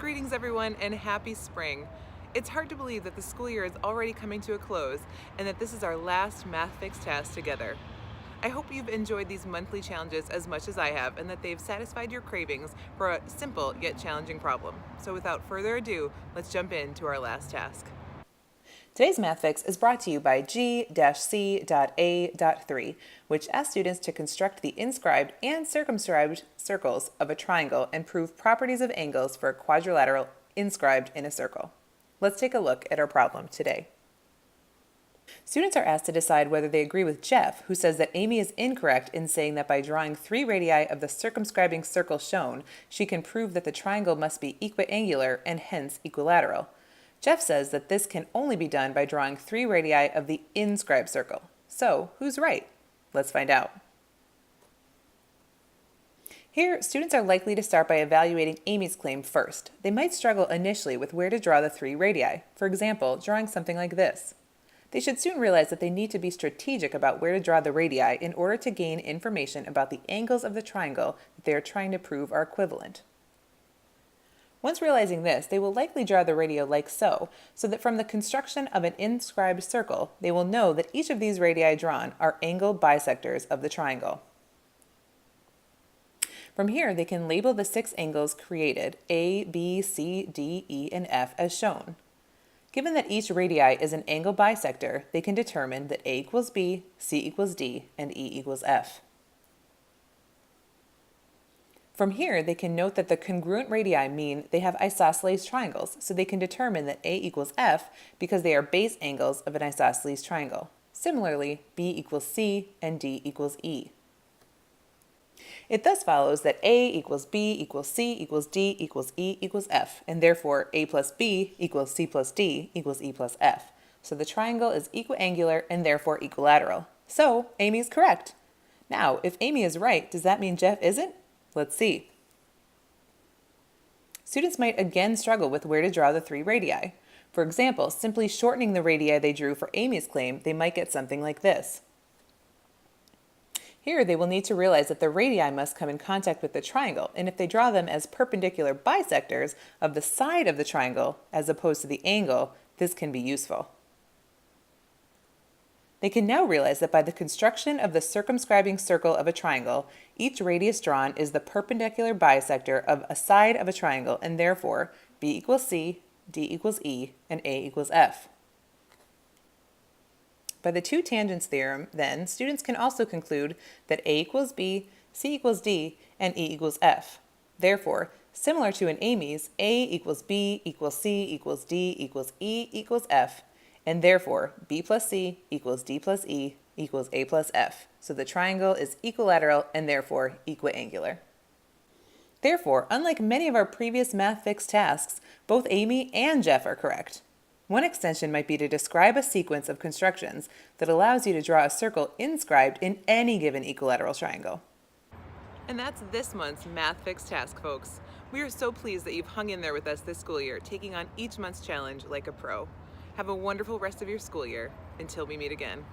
Greetings everyone and happy spring. It's hard to believe that the school year is already coming to a close and that this is our last Math Fix task together. I hope you've enjoyed these monthly challenges as much as I have and that they've satisfied your cravings for a simple yet challenging problem. So without further ado, let's jump into our last task. Today's Math Fix is brought to you by G-C.A.3, which asks students to construct the inscribed and circumscribed circles of a triangle and prove properties of angles for a quadrilateral inscribed in a circle. Let's take a look at our problem today. Students are asked to decide whether they agree with Jeff, who says that Amy is incorrect in saying that by drawing 3 radii of the circumscribing circle shown, she can prove that the triangle must be equiangular and hence equilateral. Jeff says that this can only be done by drawing 3 radii of the inscribed circle. So, who's right? Let's find out. Here, students are likely to start by evaluating Amy's claim first. They might struggle initially with where to draw the 3 radii, for example, drawing something like this. They should soon realize that they need to be strategic about where to draw the radii in order to gain information about the angles of the triangle that they are trying to prove are equivalent. Once realizing this, they will likely draw the radii like so that from the construction of an inscribed circle, they will know that each of these radii drawn are angle bisectors of the triangle. From here, they can label the 6 angles created, A, B, C, D, E, and F, as shown. Given that each radii is an angle bisector, they can determine that A equals B, C equals D, and E equals F. From here, they can note that the congruent radii mean they have isosceles triangles, so they can determine that A equals F because they are base angles of an isosceles triangle. Similarly, B equals C and D equals E. It thus follows that A equals B equals C equals D equals E equals F, and therefore A plus B equals C plus D equals E plus F. So the triangle is equiangular and therefore equilateral. So Amy's correct. Now, if Amy is right, does that mean Jeff isn't? Let's see. Students might again struggle with where to draw the 3 radii. For example, simply shortening the radii they drew for Amy's claim, they might get something like this. Here, they will need to realize that the radii must come in contact with the triangle, and if they draw them as perpendicular bisectors of the side of the triangle as opposed to the angle, this can be useful. They can now realize that by the construction of the circumscribing circle of a triangle, each radius drawn is the perpendicular bisector of a side of a triangle, and therefore B equals C, D equals E, and A equals F. By the two tangents theorem, then, students can also conclude that A equals B, C equals D, and E equals F. Therefore, similar to in Amy's, A equals B equals C equals D equals E equals F, and therefore B plus C equals D plus E equals A plus F. So the triangle is equilateral and therefore equiangular. Therefore, unlike many of our previous Math Fix tasks, both Amy and Jeff are correct. One extension might be to describe a sequence of constructions that allows you to draw a circle inscribed in any given equilateral triangle. And that's this month's Math Fix task, folks. We are so pleased that you've hung in there with us this school year, taking on each month's challenge like a pro. Have a wonderful rest of your school year. Until we meet again.